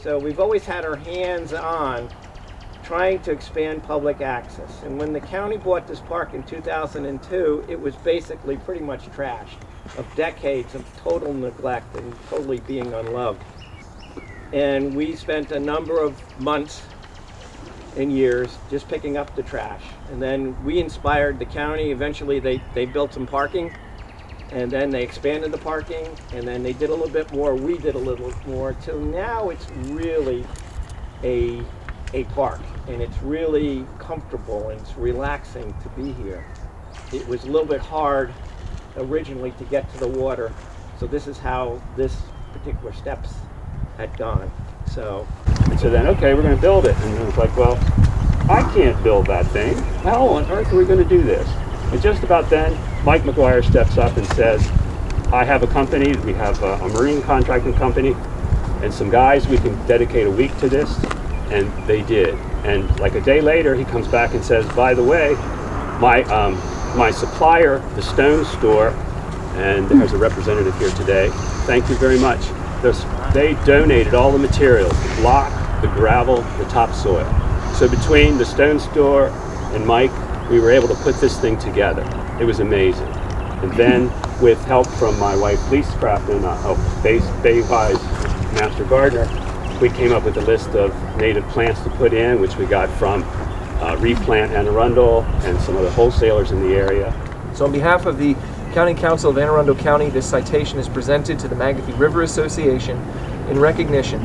So we've always had our hands on trying to expand public access. And when the county bought this park in 2002, it was basically pretty much trashed of decades of total neglect and totally being unloved. And we spent a number of months and years just picking up the trash. And then we inspired the county. Eventually they built some parking, and then they expanded the parking, and then they did a little bit more, we did a little more, till now it's really a park, and it's really comfortable and it's relaxing to be here. It was a little bit hard originally to get to the water, so this is how this particular steps had gone. So then, okay, we're going to build it. And it was like, well, I can't build that thing. How on earth are we going to do this? And just about then, Mike McGuire steps up and says, I have a company, we have a marine contracting company, and some guys, we can dedicate a week to this. And they did. And like a day later, he comes back and says, by the way, my supplier, the Stone Store, and there's a representative here today, thank you very much. They donated all the materials, the block, the gravel, the topsoil. So between the Stone Store and Mike, we were able to put this thing together. It was amazing. And then with help from my wife, Lisa Crafton, Baywise Master Gardener, we came up with a list of native plants to put in, which we got from Replant Anne Arundel and some other wholesalers in the area. So on behalf of the County Council of Anne Arundel County, this citation is presented to the Magothy River Association in recognition.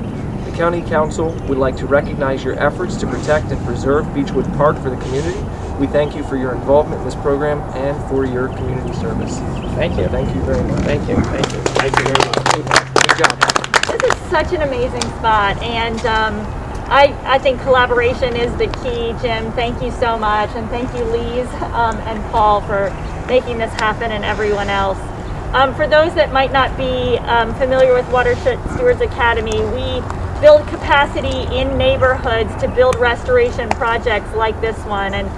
The County Council would like to recognize your efforts to protect and preserve Beachwood Park for the community. We thank you for your involvement in this program and for your community service. thank you. Thank you very much. Thank you. Thank you very much. Good job. This is such an amazing spot, and I think collaboration is the key. Jim, thank you so much, and thank you, Lise and Paul, for making this happen, and everyone else. For those that might not be familiar with Watershed Stewards Academy, we build capacity in neighborhoods to build restoration projects like this one. And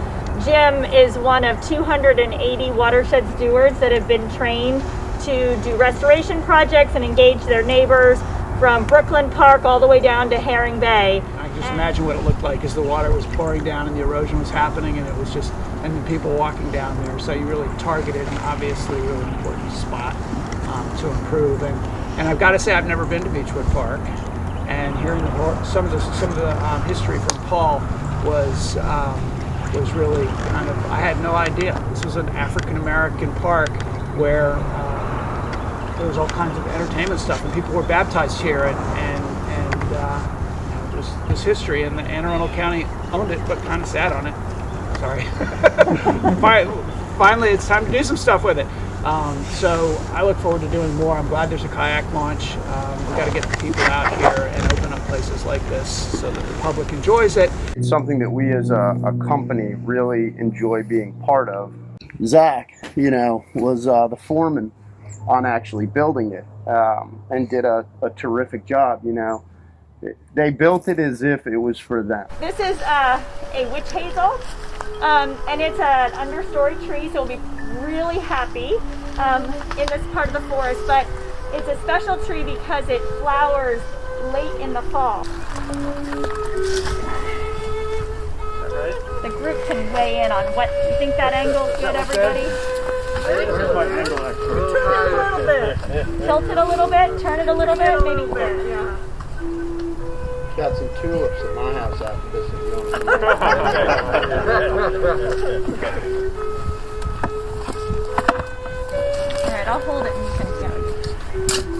Jim is one of 280 watershed stewards that have been trained to do restoration projects and engage their neighbors from Brooklyn Park all the way down to Herring Bay. I can just imagine what it looked like as the water was pouring down and the erosion was happening, and it was just, and the people walking down there. So you really targeted an obviously really important spot to improve. And I've got to say, I've never been to Beachwood Park, and hearing some of the history from Paul was really kind of, I had no idea. This was an African American park where there was all kinds of entertainment stuff, and people were baptized here, and there's history, and the Anne Arundel County owned it, but kind of sat on it. Sorry. Finally, it's time to do some stuff with it. So I look forward to doing more. I'm glad there's a kayak launch. We've got to get the people out here and open up places like this so that the public enjoys it. It's something that we as a company really enjoy being part of. Zach, was the foreman on actually building it, and did a terrific job. They built it as if it was for them. This is a witch hazel, and it's an understory tree, so it'll be really happy in this part of the forest, but it's a special tree because it flowers late in the fall. The group can weigh in on what you think. That angle good, everybody? Where's my angle expert? Turn it a little bit. Tilt it a little bit, turn it a little bit, maybe there. Yeah. Got some tulips at my house after this. If you want All right, I'll hold it and you can go.